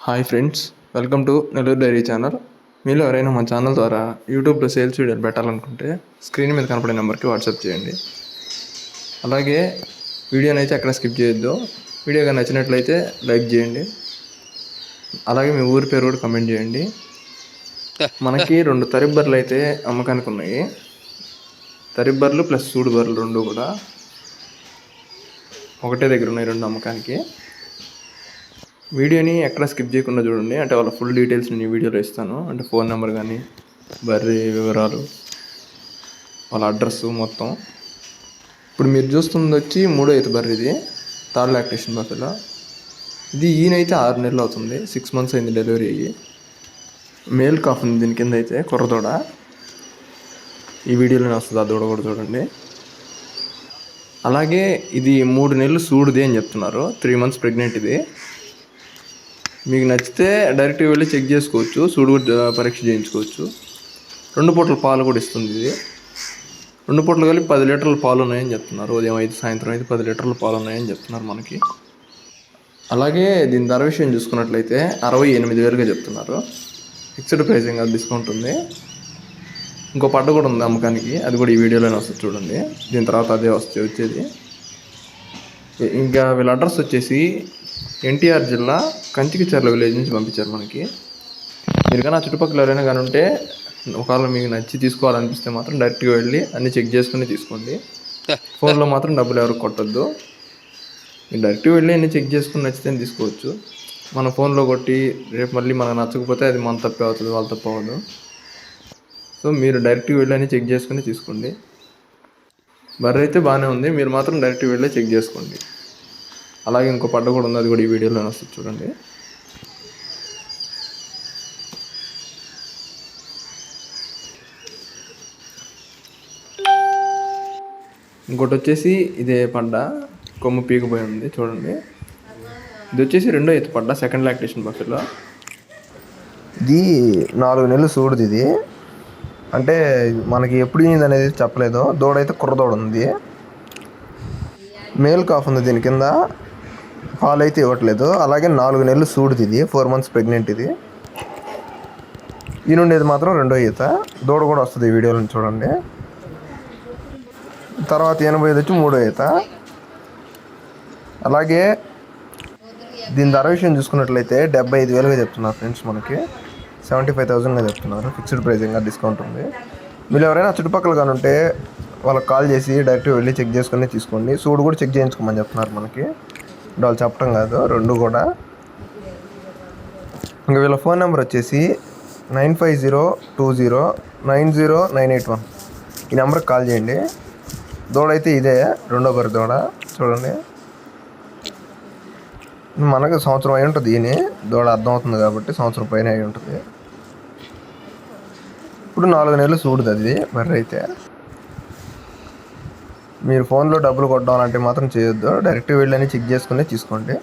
Hi friends, welcome to Nellore dairy channel. మీలో ఎవరైనా మా ఛానల్ ద్వారా యూట్యూబ్లో సేల్స్ వీడియోలు పెట్టాలనుకుంటే స్క్రీన్ మీద కనపడే నెంబర్కి వాట్సాప్ చేయండి. అలాగే వీడియోని అయితే ఎక్కడ స్కిప్ చేయొద్దు. వీడియోగా నచ్చినట్లయితే లైక్ చేయండి. అలాగే మీ ఊరి పేరు కూడా కమెంట్ చేయండి. మనకి 2 తరిబ్ బర్రెలు అయితే అమ్మకానికి ఉన్నాయి. తరిబ్ బర్రెలు ప్లస్ సూడు బర్రెలు 2 కూడా ఒకటే దగ్గర ఉన్నాయి, 2 అమ్మకానికి. వీడియోని ఎక్కడ స్కిప్ చేయకుండా చూడండి, అంటే వాళ్ళ ఫుల్ డీటెయిల్స్ నేను ఈ వీడియోలో ఇస్తాను. అంటే ఫోన్ నెంబర్ కానీ, బర్రె వివరాలు, వాళ్ళ అడ్రస్ మొత్తం. ఇప్పుడు మీరు చూస్తుంది వచ్చి 3వ ఈత బర్రె, ఇది థర్డ్ లాక్టేషన్ బఫెలో. ఇది ఈయనైతే 6 నెలలు అవుతుంది, 6 months అయింది డెలివరీ అయ్యి. మేల్ కాఫ్ ఉంది దీని కింద అయితే, కుర్రదూడ. ఈ వీడియోలోనే వస్తుంది, ఆ దూడ కూడా చూడండి. అలాగే ఇది 3 నెలలు సూడుది అని చెప్తున్నారు, 3 months ప్రెగ్నెంట్. ఇది మీకు నచ్చితే డైరెక్ట్గా వెళ్ళి చెక్ చేసుకోవచ్చు, సూడు పరీక్ష చేయించుకోవచ్చు. 2 పూటల పాలు కూడా ఇస్తుంది ఇది. 2 పూటలు కలిపి 10 లీటర్ల పాలు ఉన్నాయని చెప్తున్నారు. ఉదయం 5, సాయంత్రం 5, 10 లీటర్ల పాలు ఉన్నాయని చెప్తున్నారు మనకి. అలాగే దీని ధర విషయం చూసుకున్నట్లయితే 68,000గా చెప్తున్నారు. ఫిక్స్డ్ ప్రైసింగ్, అది డిస్కౌంట్ ఉంది. ఇంకో పడ్డ కూడా ఉంది అమ్మకానికి, అది కూడా ఈ వీడియోలోనే వస్తుంది చూడండి. దీని తర్వాత అదే వచ్చేది. ఇంకా వీళ్ళ అడ్రస్ వచ్చేసి ఎన్టీఆర్ జిల్లా కంచికిచర్ల విలేజ్ నుంచి పంపించారు మనకి. మీరు కానీ ఆ చుట్టుపక్కల ఎవరైనా కానీ ఉంటే, ఒకవేళ మీకు నచ్చి తీసుకోవాలనిపిస్తే మాత్రం డైరెక్ట్గా వెళ్ళి అన్నీ చెక్ చేసుకుని తీసుకోండి. ఫోన్లో మాత్రం డబ్బులు ఎవరు కొట్టద్దు. మీరు డైరెక్ట్గా వెళ్ళి అన్నీ చెక్ చేసుకుని నచ్చితే తీసుకోవచ్చు. మన ఫోన్లో కొట్టి రేపు మళ్ళీ మనకు నచ్చకపోతే అది మన తప్పే అవుతుంది, వాళ్ళ తప్ప అవ్వదు. సో మీరు డైరెక్ట్గా వెళ్ళి అన్నీ చెక్ చేసుకుని తీసుకోండి. బర్రె అయితే బాగానే ఉంది, మీరు మాత్రం డైరెక్ట్గా వెళ్ళి చెక్ చేసుకోండి. అలాగే ఇంకో పడ్డ కూడా ఉంది, అది కూడా ఈ వీడియోలో వస్తుంది చూడండి. ఇంకోటి వచ్చేసి ఇదే పడ్డ, కొమ్ము పీకిపోయి ఉంది చూడండి. ఇది వచ్చేసి 2వ ఈత పడ్డ, సెకండ్ లాక్టేషన్ బఫెలో. ఇది 4 నెలలు సూడుది. ఇది అంటే మనకి ఎప్పుడు ఈనింది అనేది చెప్పలేదు. దూడైతే కుర్రదూడ ఉంది, మేల్ కాఫ్ ఉంది దీని కింద, పాలు అయితే ఇవ్వట్లేదు. అలాగే 4 నెలలు సూడుది. ఇది 4 months ప్రెగ్నెంట్. ఇది ఈ నుండేది మాత్రం 2వ ఈత. దూడ కూడా వస్తుంది ఈ వీడియోలో చూడండి. తర్వాత 85 వచ్చి 3వ ఈత. అలాగే దీని ధర విషయం చూసుకున్నట్లయితే 75,000గా చెప్తున్నారు ఫ్రెండ్స్, మనకి 75,000గా చెప్తున్నారు. ఫిక్స్డ్ ప్రైసింగ్, డిస్కౌంట్ ఉంది. మీరు ఎవరైనా చుట్టుపక్కల కానీ ఉంటే వాళ్ళకి కాల్ చేసి డైరెక్ట్గా వెళ్ళి చెక్ చేసుకుని తీసుకోండి. సూడు కూడా చెక్ చేయించుకోమని చెప్తున్నారు మనకి, వాళ్ళు చెప్పడం కాదు, 2 కూడా. ఇంకా వీళ్ళ ఫోన్ నెంబర్ వచ్చేసి 9502090981. ఈ నెంబర్కి కాల్ చేయండి. దూడ అయితే ఇదే, 2వ బర్రె దూడ చూడండి. మనకు సంవత్సరం అయి ఉంటుంది ఈయన దూడ, అర్థమవుతుంది కాబట్టి సంవత్సరం పైన అయి ఉంటుంది. ఇప్పుడు 4 నెలలు సూడుది అది బర్రె అయితే. మీరు ఫోన్లో డబ్బులు కొట్టడం అలాంటివి మాత్రం చేయొద్దు, డైరెక్ట్గా వెళ్ళని చెక్ చేసుకుని తీసుకోండి.